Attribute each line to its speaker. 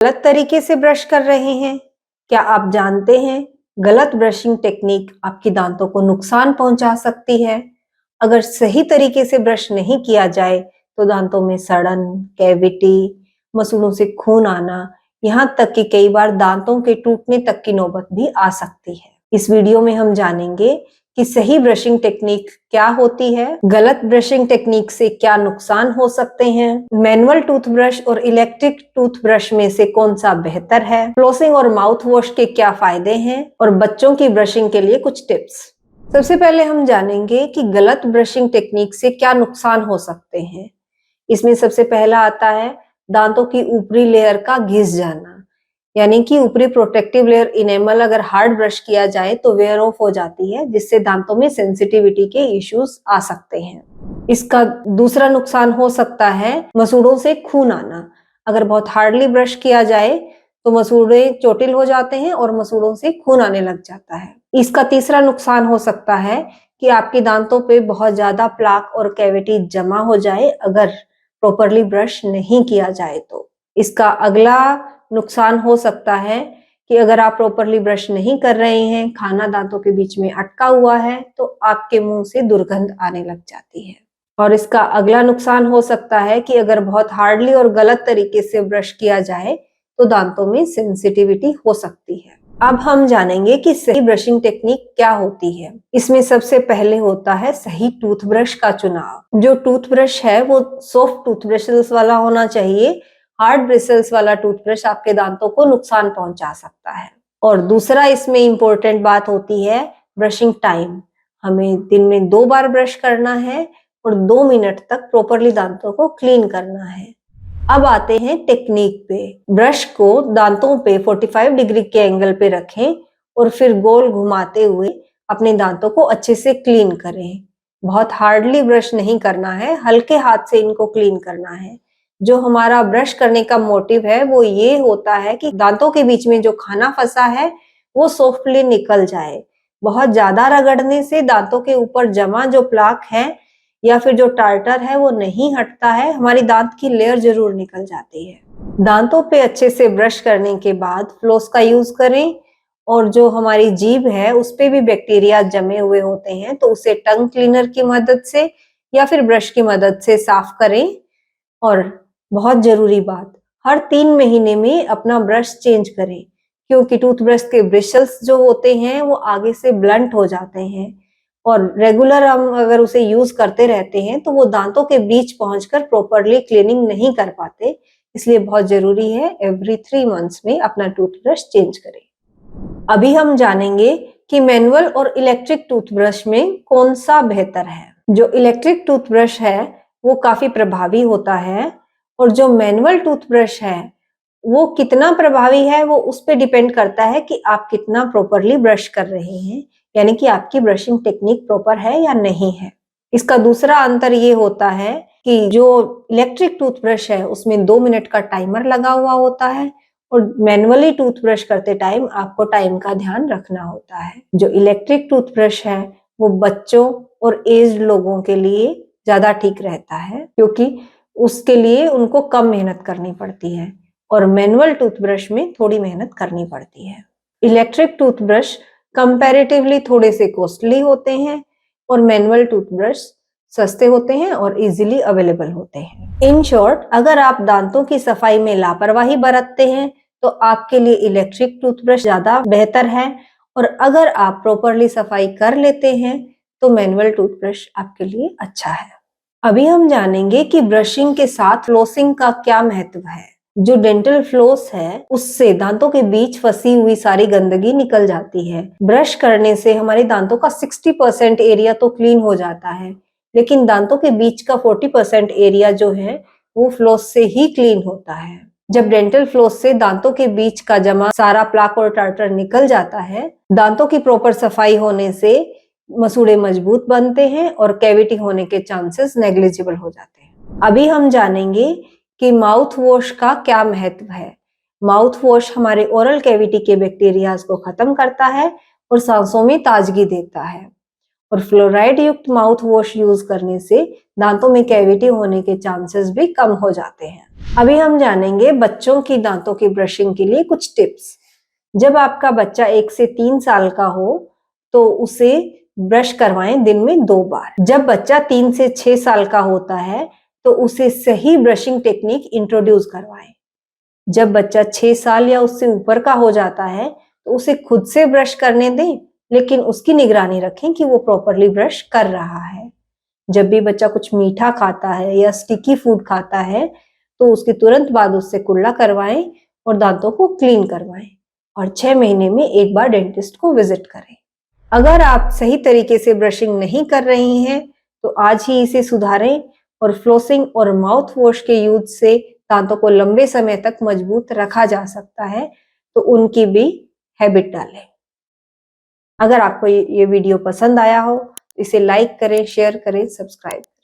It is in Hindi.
Speaker 1: गलत तरीके से ब्रश कर रहे हैं? क्या आप जानते हैं गलत ब्रशिंग टेक्निक आपके दांतों को नुकसान पहुंचा सकती है? अगर सही तरीके से ब्रश नहीं किया जाए तो दांतों में सड़न, कैविटी, मसूड़ों से खून आना, यहाँ तक कि कई बार दांतों के टूटने तक की नौबत भी आ सकती है। इस वीडियो में हम जानेंगे कि सही ब्रशिंग टेक्निक क्या होती है, गलत ब्रशिंग टेक्निक से क्या नुकसान हो सकते हैं, मैनुअल टूथब्रश और इलेक्ट्रिक टूथब्रश में से कौन सा बेहतर है, फ्लोसिंग और माउथ वॉश के क्या फायदे हैं और बच्चों की ब्रशिंग के लिए कुछ टिप्स। सबसे पहले हम जानेंगे कि गलत ब्रशिंग टेक्निक से क्या नुकसान हो सकते हैं। इसमें सबसे पहला आता है दांतों की ऊपरी लेयर का घिस जाना, यानी कि ऊपरी प्रोटेक्टिव लेयर इनेमल अगर हार्ड ब्रश किया जाए तो वेयर ऑफ हो जाती है, जिससे दांतों में सेंसिटिविटी के इश्यूज आ सकते हैं। इसका दूसरा नुकसान हो सकता है मसूड़ों से खून आना। अगर बहुत हार्डली ब्रश किया जाए तो मसूड़े चोटिल हो जाते हैं और मसूड़ों से खून आने लग जाता है। इसका तीसरा नुकसान हो सकता है कि आपके दांतों पे बहुत ज्यादा प्लाक और कैविटी जमा हो जाए अगर प्रॉपरली ब्रश नहीं किया जाए तो। इसका अगला नुकसान हो सकता है कि अगर आप प्रॉपरली ब्रश नहीं कर रहे हैं, खाना दांतों के बीच में अटका हुआ है, तो आपके मुंह से दुर्गंध आने लग जाती है। और इसका अगला नुकसान हो सकता है कि अगर बहुत हार्डली और गलत तरीके से ब्रश किया जाए तो दांतों में सेंसिटिविटी हो सकती है। अब हम जानेंगे कि सही ब्रशिंग टेक्निक क्या होती है। इसमें सबसे पहले होता है सही टूथब्रश का चुनाव। जो टूथब्रश है वो सॉफ्ट टूथब्रशेस वाला होना चाहिए। हार्ड ब्रिसल्स वाला टूथब्रश आपके दांतों को नुकसान पहुंचा सकता है। और दूसरा इसमें इंपॉर्टेंट बात होती है ब्रशिंग टाइम। हमें दिन में 2 बार ब्रश करना है और 2 मिनट तक प्रॉपरली दांतों को क्लीन करना है। अब आते हैं टेक्निक पे। ब्रश को दांतों पे 45 डिग्री के एंगल पे रखें और फिर गोल घुमाते हुए अपने दांतों को अच्छे से क्लीन करें। बहुत हार्डली ब्रश नहीं करना है, हल्के हाथ से इनको क्लीन करना है। जो हमारा ब्रश करने का मोटिव है वो ये होता है कि दांतों के बीच में जो खाना फंसा है वो सॉफ्टली निकल जाए। बहुत ज्यादा रगड़ने से दांतों के ऊपर जमा जो प्लाक है या फिर जो टार्टर है वो नहीं हटता है, हमारी दांत की लेयर जरूर निकल जाती है। दांतों पे अच्छे से ब्रश करने के बाद फ्लोस का यूज करें और जो हमारी जीभ है उस पे भी बैक्टीरिया जमे हुए होते हैं तो उसे टंग क्लीनर की मदद से या फिर ब्रश की मदद से साफ करें। और बहुत जरूरी बात, हर 3 महीने में अपना ब्रश चेंज करें, क्योंकि टूथब्रश के ब्रिशल्स जो होते हैं वो आगे से ब्लंट हो जाते हैं और रेगुलर हम अगर उसे यूज करते रहते हैं तो वो दांतों के बीच पहुंचकर प्रॉपरली क्लीनिंग नहीं कर पाते। इसलिए बहुत जरूरी है एवरी 3 मंथ्स में अपना टूथब्रश चेंज करें। अभी हम जानेंगे कि मैनुअल और इलेक्ट्रिक टूथब्रश में कौन सा बेहतर है। जो इलेक्ट्रिक टूथब्रश है वो काफी प्रभावी होता है और जो मैनुअल टूथब्रश है वो कितना प्रभावी है वो उस पे डिपेंड करता है कि आप कितना प्रॉपरली ब्रश कर रहे हैं, यानी कि आपकी ब्रशिंग टेक्निक प्रॉपर है या नहीं है। इसका दूसरा अंतर ये होता है कि जो इलेक्ट्रिक टूथब्रश है उसमें 2 मिनट का टाइमर लगा हुआ होता है और मैनुअली टूथब्रश करते टाइम आपको टाइम का ध्यान रखना होता है। जो इलेक्ट्रिक टूथब्रश है वो बच्चों और एज्ड लोगों के लिए ज्यादा ठीक रहता है, क्योंकि उसके लिए उनको कम मेहनत करनी पड़ती है और मैनुअल टूथब्रश में थोड़ी मेहनत करनी पड़ती है। इलेक्ट्रिक टूथब्रश कंपैरेटिवली थोड़े से कॉस्टली होते हैं और मैनुअल टूथब्रश सस्ते होते हैं और इजीली अवेलेबल होते हैं। इन शॉर्ट, अगर आप दांतों की सफाई में लापरवाही बरतते हैं तो आपके लिए इलेक्ट्रिक टूथब्रश ज्यादा बेहतर है और अगर आप प्रॉपरली सफाई कर लेते हैं तो मैनुअल टूथब्रश आपके लिए अच्छा है। अभी हम जानेंगे कि ब्रशिंग के साथ फ्लोसिंग का क्या महत्व है। जो डेंटल फ्लोस है उससे दांतों के बीच फंसी हुई सारी गंदगी निकल जाती है। ब्रश करने से हमारे दांतों का 60% एरिया तो क्लीन हो जाता है, लेकिन दांतों के बीच का 40% एरिया जो है वो फ्लोस से ही क्लीन होता है। जब डेंटल फ्लोस से दांतों के बीच का जमा सारा प्लाक और टार्टर निकल जाता है, दांतों की प्रॉपर सफाई होने से मसूड़े मजबूत बनते हैं और कैविटी होने के चांसेस नेग्लिजिबल हो जाते हैं। अभी हम जानेंगे कि माउथ वॉश का क्या महत्व है। माउथ वॉश हमारे ओरल कैविटी के बैक्टीरियाज को खत्म करता है और सांसों में ताजगी देता है और फ्लोराइड युक्त माउथ वॉश यूज करने से दांतों में कैविटी होने के चांसेस भी कम हो जाते हैं। अभी हम जानेंगे बच्चों की दांतों की ब्रशिंग के लिए कुछ टिप्स। जब आपका बच्चा 1 से 3 साल का हो तो उसे ब्रश करवाएं दिन में 2 बार। जब बच्चा 3 से 6 साल का होता है तो उसे सही ब्रशिंग टेक्निक इंट्रोड्यूस करवाएं। जब बच्चा 6 साल या उससे ऊपर का हो जाता है तो उसे खुद से ब्रश करने दें, लेकिन उसकी निगरानी रखें कि वो प्रॉपरली ब्रश कर रहा है। जब भी बच्चा कुछ मीठा खाता है या स्टिकी फूड खाता है तो उसके तुरंत बाद उससे कुल्ला करवाएं और दांतों को क्लीन करवाएं और 6 महीने में एक बार डेंटिस्ट को विजिट करें। अगर आप सही तरीके से ब्रशिंग नहीं कर रही हैं तो आज ही इसे सुधारें और फ्लोसिंग और माउथ वॉश के यूज से दांतों को लंबे समय तक मजबूत रखा जा सकता है, तो उनकी भी हैबिट डालें। अगर आपको ये वीडियो पसंद आया हो तो इसे लाइक करें, शेयर करें, सब्सक्राइब करें।